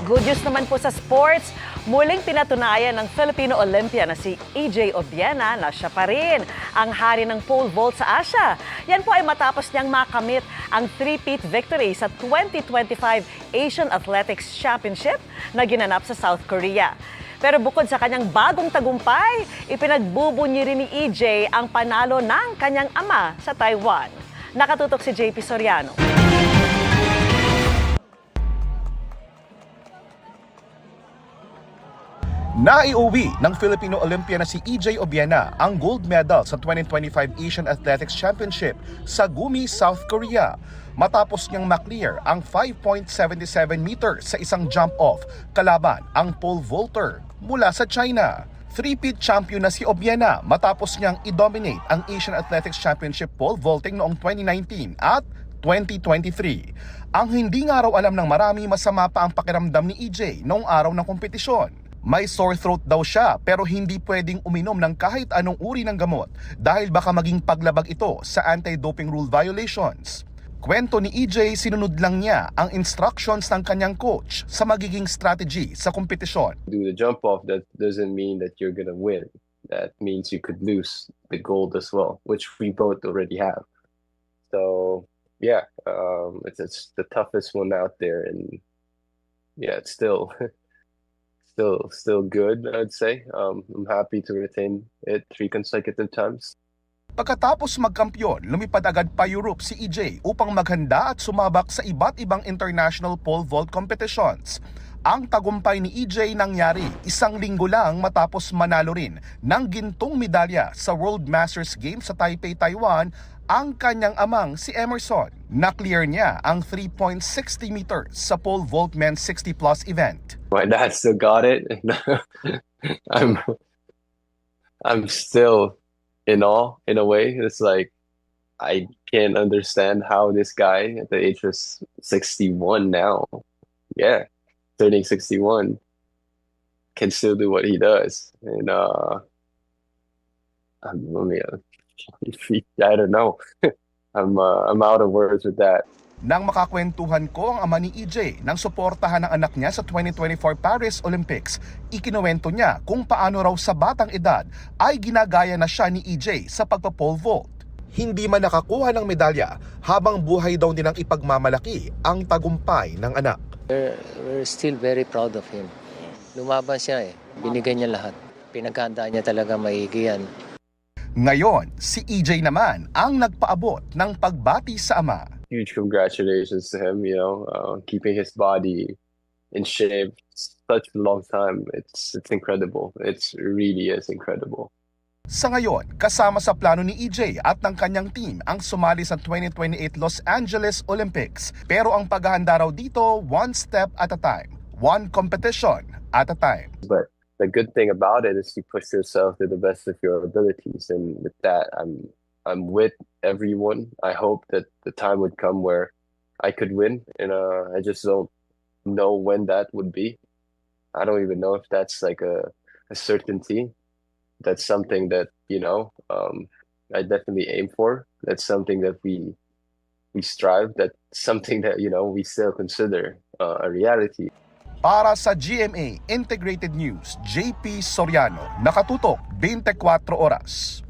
Good news naman po sa sports, muling pinatunayan ng Filipino Olympian na si EJ Obiena na siya pa rin ang hari ng pole vault sa Asia. Yan po ay matapos niyang makamit ang three-peat victory sa 2025 Asian Athletics Championship na ginanap sa South Korea. Pero bukod sa kanyang bagong tagumpay, ipinagbubunyi rin ni EJ ang panalo ng kanyang ama sa Taiwan. Nakatutok si JP Soriano. Naiuwi ng Filipino Olympian na si EJ Obiena ang gold medal sa 2025 Asian Athletics Championship sa Gumi, South Korea. Matapos niyang maklear ang 5.77 meters sa isang jump-off kalaban ang pole vaulter mula sa China. Three-peat champion na si Obiena matapos niyang i-dominate ang Asian Athletics Championship pole vaulting noong 2019 at 2023. Ang hindi nga raw alam ng marami, masama pa ang pakiramdam ni EJ noong araw ng kompetisyon. May sore throat daw siya pero hindi pwedeng uminom ng kahit anong uri ng gamot dahil baka maging paglabag ito sa anti-doping rule violations. Kwento ni EJ, sinunod lang niya ang instructions ng kanyang coach sa magiging strategy sa kompetisyon. Do the jump off, that doesn't mean that you're gonna win. That means you could lose the gold as well, which we both already have. So yeah, it's the toughest one out there, and yeah, it's still still good, I'd say. I'm happy to retain it 3 consecutive times. Pagkatapos magkampiyon, lumipad agad pa Europe si EJ upang maghanda at sumabak sa iba't ibang international pole vault competitions. Ang tagumpay ni EJ nangyari 1 linggo lang matapos manalo rin ng gintong medalya sa World Masters Games sa Taipei, Taiwan, ang kanyang amang si Emerson. Na-clear niya ang 3.60 meters sa pole vault men's 60+ event. My dad still got it. I'm still in awe in a way. It's like I can't understand how this guy at the age of 61 now, yeah, turning 61, can still do what he does. And I don't know. I'm out of words with that. Nang makakwentuhan ko ang ama ni EJ nang suportahan ng anak niya sa 2024 Paris Olympics, ikinuwento niya kung paano raw sa batang edad ay ginagaya na siya ni EJ sa pagpa-pole vault. Hindi man nakakuha ng medalya, habang buhay daw nilang ipagmamalaki ang tagumpay ng anak. We're still very proud of him. Lumaban siya binigay niya lahat. Pinaghandaan niya talaga maigi yan. Ngayon, si EJ naman ang nagpaabot ng pagbati sa ama. Huge congratulations to him, keeping his body in shape such a long time. It's incredible. It's really is incredible. Sa ngayon, kasama sa plano ni EJ at ng kanyang team ang sumali sa 2028 Los Angeles Olympics. Pero ang paghahanda raw dito, one step at a time, one competition at a time. But the good thing about it is you push yourself to the best of your abilities, and with that, I'm with everyone. I hope that the time would come where I could win, and I just don't know when that would be. I don't even know if that's like a certainty. That's something that I definitely aim for. That's something that we strive. That's something that we still consider a reality. Para sa GMA Integrated News, JP Soriano, nakatutok 24 oras.